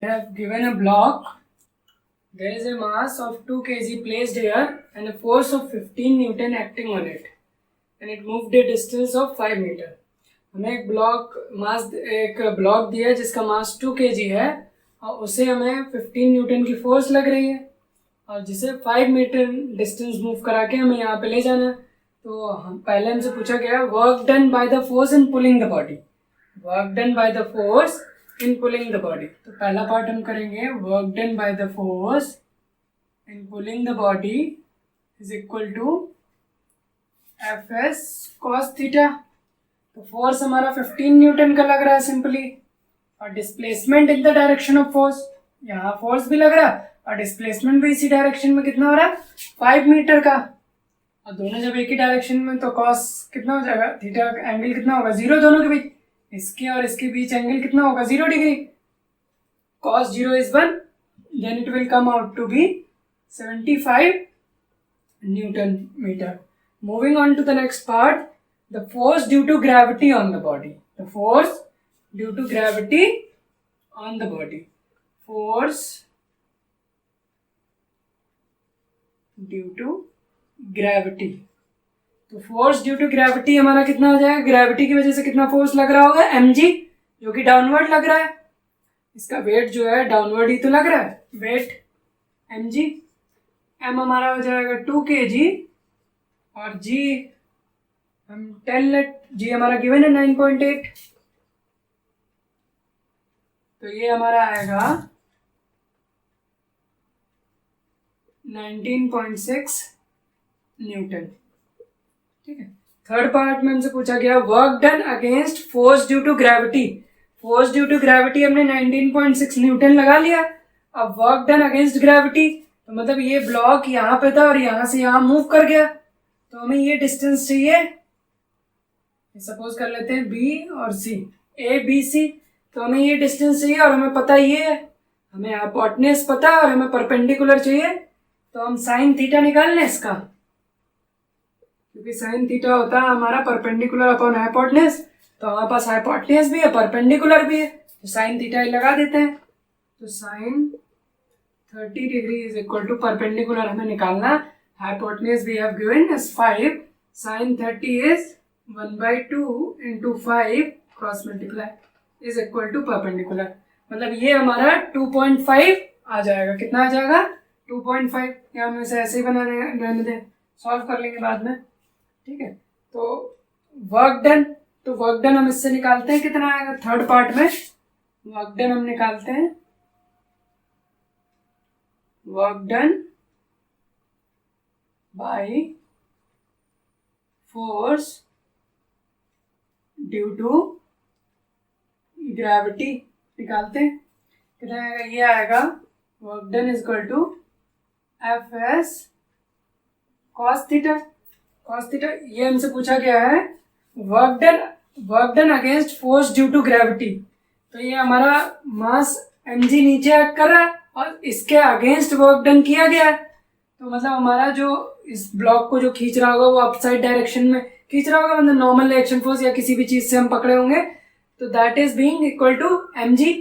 have given a block. There is a mass of 2 kg placed here and a force of 15 Newton acting on it, and it moved a distance of 5 meter. हमें एक block दिया है जिसका मास 2 kg है और उसे हमें 15 Newton की फोर्स लग रही है और जिसे 5 मीटर डिस्टेंस मूव करा के हमें यहाँ पे ले जाना है. तो हम पहले हमसे पूछा गया work done by the force in pulling the body. Work done by the force in pulling the body. तो पहला पार्ट हम करेंगे work done by the force in pulling the body is equal to F S cos theta. तो force हमारा 15 newton का लग रहा है सिंपली, और displacement in the direction of force, यहाँ फोर्स भी लग रहा है और डिस्प्लेसमेंट भी इसी डायरेक्शन में कितना हो रहा है 5 मीटर का. और दोनों जब एक ही डायरेक्शन में तो कॉस कितना हो जाएगा, थीटा एंगल कितना होगा 0 दोनों के बीच. इसके और इसके बीच एंगल कितना होगा 0 degree. cos 0 is 1, then it will come out to be 75 Newton meter. Moving on to the next part, the force due to gravity on the body. The force due to gravity on the body. Force due to gravity. तो force due to gravity हमारा कितना हो जाएगा, gravity की वजह से कितना force लग रहा होगा mg, जो कि डाउनवर्ड लग रहा है. इसका वेट जो है डाउनवर्ड ही तो लग रहा है, वेट mg. m हमारा हो जाएगा 2 kg और g हम 10 लेट, g हमारा गिवन है 9.8. तो ये हमारा आएगा 19.6 न्यूटन. ठीक है. थर्ड पार्ट में हमसे पूछा गया work done against force due to gravity. Force due to gravity हमने 19.6 न्यूटन लगा लिया. अब वर्क डन अगेंस्ट ग्रेविटी, तो मतलब ये ब्लॉक यहाँ पे था और यहाँ से यहाँ मूव कर गया, तो हमें ये डिस्टेंस चाहिए. सपोज कर लेते हैं B और C, A B C. तो हमें ये डिस्टेंस चाहिए और हमें पता ये है, हमें हाइपोटेन्यूज पता है और हमें परपेंडिकुलर चाहिए. तो हम साइन थीटा निकाल लें इसका, क्योंकि साइन थीटा होता है हमारा परपेंडिकुलर अपॉन हाइपोटेन्यूज. तो हमारे पास हाइपोटेन्यूज भी है, परपेंडिकुलर भी है, तो साइन थीटा ही लगा देते हैं. तो sine 30 degree is equal to perpendicular हमें निकालना. Hypotenuse we have given as 5. Sine 30 is 1/2 into 5 cross multiply is equal to perpendicular. मतलब ये हमारा 2.5 आ जाएगा. कितना आ जाएगा 2.5. या हम इसे ऐसे ही रहने दें, सॉल्व कर लेंगे बाद में. ठीक है. तो वर्क डन, तो वर्क डन हम इससे निकालते हैं कितना आएगा. थर्ड पार्ट में वर्क डन हम निकालते हैं, work done by force due to gravity निकालते हैं. कितना आएगा, ये आएगा work done is equal to F S cos theta. Cos theta ये हमसे पूछा गया है work done against force due to gravity. तो ये हमारा मास mg नीचे एक्ट कर रहा है और इसके अगेंस्ट वर्क डन किया गया है. तो मतलब हमारा जो इस ब्लॉक को जो खींच रहा होगा वो अपसाइड डायरेक्शन में खींच रहा होगा, मतलब नॉर्मल एक्शन फोर्स या किसी भी चीज से हम पकड़े होंगे, तो that is being equal to mg.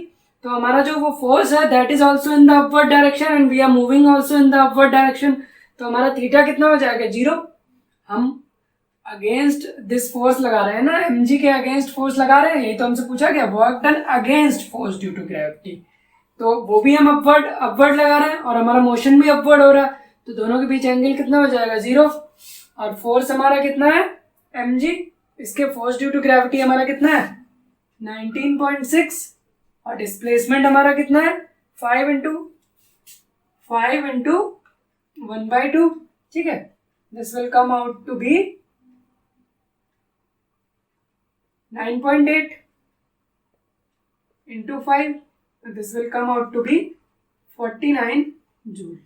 तो हमारा जो वो फोर्स है that is also in the upward direction and we are moving also in the upward direction. तो हमारा थीटा कितना हो जाएगा 0. हम अगेंस्ट दिस फोर्स लगा रहे हैं ना, mg के अगेंस्ट फोर्स लगा रहे हैं, यही तो हमसे पूछा गया work done against force due to gravity. तो वो भी हम अपवर्ड लगा रहे हैं और हमारा मोशन भी अपवर्ड हो रहा है, तो दोनों के बीच एंगल कितना हो जाएगा 0. और फोर्स हमारा कितना है mg, इसके फोर्स ड्यू टू ग्रेविटी हमारा कितना है 19.6 और डिस्प्लेसमेंट हमारा कितना है 5 इंटू 1/2. ठीक है. This will come out to be 9.8 into 5. This will come out to be 49 joule.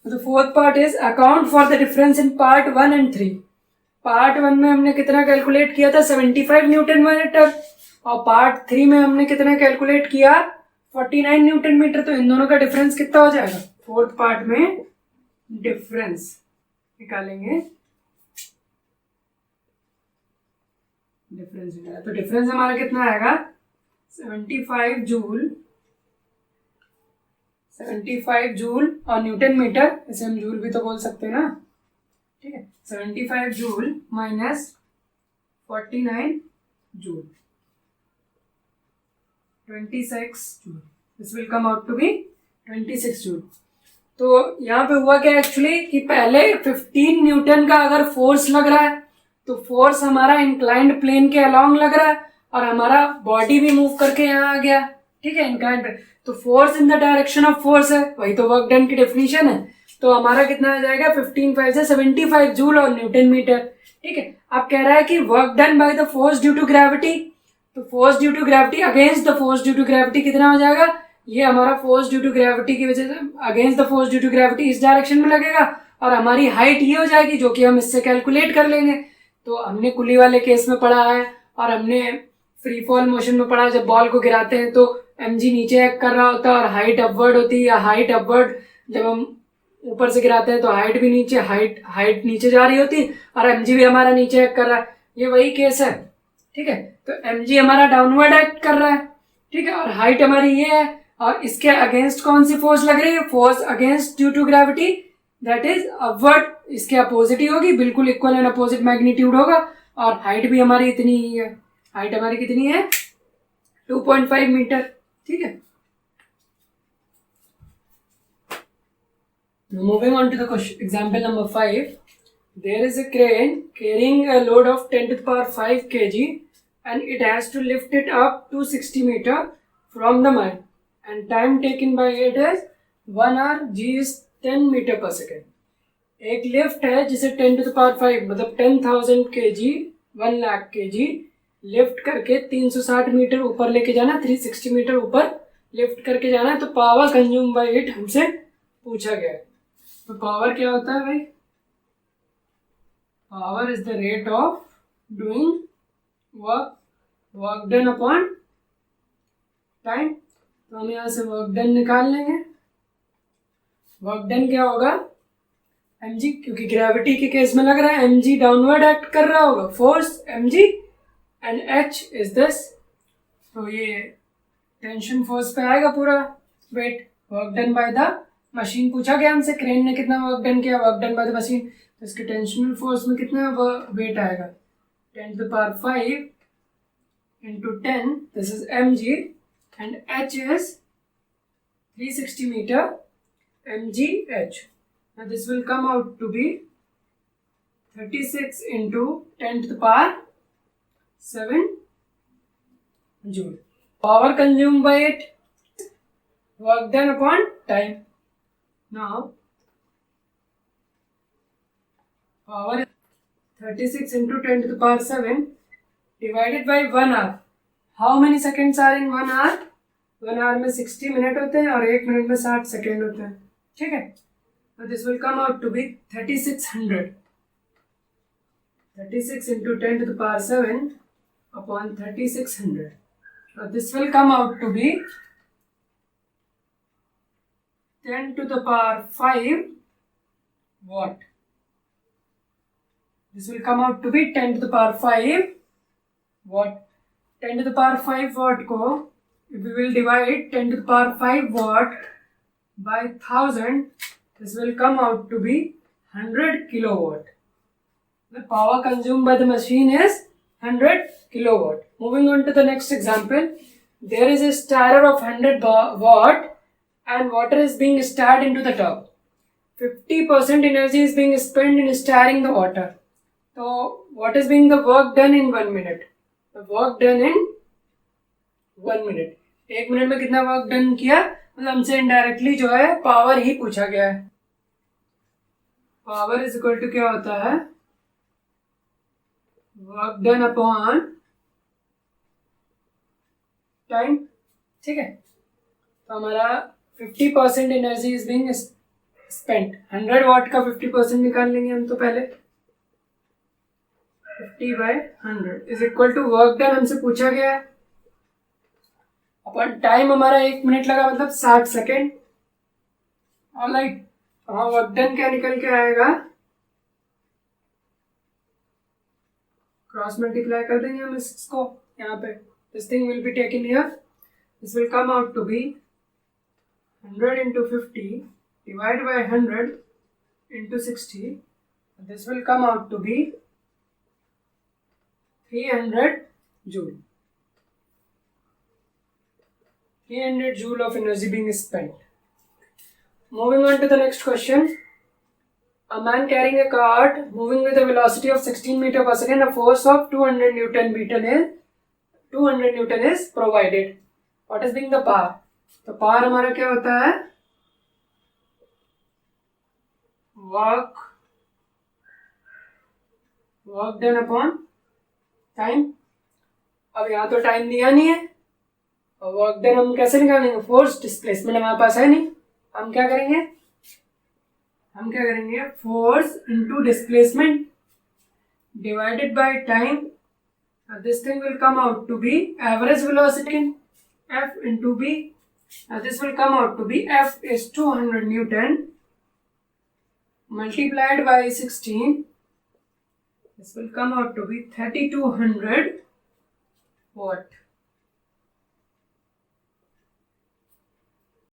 The fourth part is account for the difference in part 1 and 3. Part 1 में हमने कितना कैलकुलेट किया था 75 न्यूटन मीटर और पार्ट 3 में हमने कितना कैलकुलेट किया 49 न्यूटन मीटर. तो इन दोनों का डिफरेंस कितना हो जाएगा. फोर्थ पार्ट में डिफरेंस निकालेंगे. डिफरेंस निकाला तो डिफरेंस हमारा कितना आएगा 75 जूल और न्यूटन मीटर, इसे हम जूल भी तो बोल सकते हैं ना, ठीक है। 75 joule minus 49 joule, 26 joule, this will come out to be 26 joule. तो यहाँ पे हुआ क्या एक्चुअली कि पहले 15 न्यूटन का अगर फोर्स लग रहा है तो फोर्स हमारा इंक्लाइंड प्लेन के अलोंग लग रहा है और हमारा बॉडी भी मूव करके यहाँ आ गया, ठीक है, इंक्लाइंड। तो force in the direction of force है, वही तो वर्क डन की डेफिनेशन है। तो हमारा कितना आ जाएगा 15 5 से 75 जूल और न्यूटन मीटर, ठीक है। अब कह रहा है कि work done by the force due to gravity, तो force due to gravity against the force due to gravity कितना हो जाएगा, ये हमारा फोर्स ड्यू टू ग्रेविटी की वजह से against the force due to gravity इस डायरेक्शन में लगेगा और हमारी हाइट ये हो जाएगी जो कि हम इससे कैलकुलेट कर लेंगे। तो हमने कुली वाले केस में पढ़ा है और हमने फ्री फॉल मोशन में पढ़ा, जब बॉल को गिराते हैं तो mg नीचे एक्ट कर रहा होता है और हाइट अपवर्ड होती है, या हाइट अपवर्ड जब हम ऊपर से गिराते हैं तो हाइट भी नीचे, हाइट नीचे जा रही होती और mg भी हमारा नीचे एक्ट कर रहा है, ये वही केस है, ठीक है। तो mg हमारा डाउनवर्ड एक्ट कर रहा है, ठीक है, और हाइट हमारी ये है और इसके अगेंस्ट कौन सी फोर्स लग रही है, force against due to gravity, that is upward, इसके अपोजिट ही होगी, बिल्कुल इक्वल एंड अपोजिट मैग्नीट्यूड होगा। और हाइट भी हमारी इतनी ही है, हाइट हमारी कितनी है 2.5 मीटर, ठीक है। Moving on to the question, example number 5. There is a crane carrying a load of 10 to the power 5 kg and it has to lift it up to 60 meter from the mine and time taken by it is 1 hour, g is 10 meter per second. एक lift है जिसे 10 to the power 5 मतलब 10,000 kg 1 lakh kg lift करके 360 metre ऊपर लेके जाना, 360 metre ऊपर lift करके जाना है। तो पावर कंज्यूम बाय इट हमसे पूछा गया है। तो पावर क्या होता है भाई, power is the rate of doing work done upon time. तो हम यहाँ से वर्क डन निकाल लेंगे। वर्क डन क्या होगा mg, क्योंकि ग्रेविटी के केस में लग रहा है mg डाउनवर्ड एक्ट कर रहा होगा, force mg and h is this, तो ये टेंशन फोर्स पे आएगा पूरा weight. Work done by the machine पूछा गया हमसे, क्रेन ने कितना वर्क डन किया, work done by the machine, तो इसके टेंशनल फोर्स में कितना वेट आएगा 10 to the power 5 into 10, this is mg and h is 360 meter mgh. Now this will come out to be 36 into 10 to the power 7 joule. Power consumed by it, work done upon time. Now power 36 into 10 to the power 7 divided by 1 hour. How many seconds are in 1 hour? 1 hour में 60 minute होते हैं और 1 minute में 60 second होते हैं, ठीक है। So this will come out to be 3600. 36 into 10 to the power 7 upon 3600. So this will come out to be 10 to the power 5 watt. This will come out to be 10 to the power 5 watt. 10 to the power 5 watt को if we will divide 10 to the power 5 watt by 1000, this will come out to be 100 kilowatt. The power consumed by the machine is 100 kilowatt. Moving on to the next example, there is a stirrer of 100 watt and water is being stirred into the tub. 50% energy is being spent in stirring the water. So what is being the work done in 1 minute? The work done in 1 minute. 1 minute में कितना work done किया, मतलब हमसे indirectly जो है power ही पूछा गया है। पावर इज इक्वल टू क्या होता है, वर्क डन अपॉन टाइम, ठीक है। तो हमारा 50% energy is being spent, 100 watt का 50% निकाल लेंगे हम तो पहले, 50/100 is equal to work done हमसे पूछा गया है अपन टाइम हमारा 1 मिनट लगा मतलब 60 सेकेंड। ऑलराइट, हाँ वर्क डन क्या निकल के आएगा, क्रॉस मल्टीप्लाई कर देंगे हम इसको यहाँ पे, this thing will be taken here This will come out to be 100 into 50 divided by 100 into 60. This will come out to be 300 joule. 300 joule of energy being spent. Moving on to the next question. A man carrying a cart moving with a velocity of 16 meter per second, a force of 200 Newton is provided. What is being the power? तो power हमारा क्या होता है? Work done upon time. अब यहाँ तो time दिया नहीं है और वर्क डन हम कैसे निकालेंगे? फोर्स डिस्प्लेसमेंट हमारे पास है नहीं. हम क्या करेंगे? Force into displacement divided by time. This thing will come out to be average velocity F into B. This will come out to be F is 200 Newton multiplied by 16. This will come out to be 3200 watt.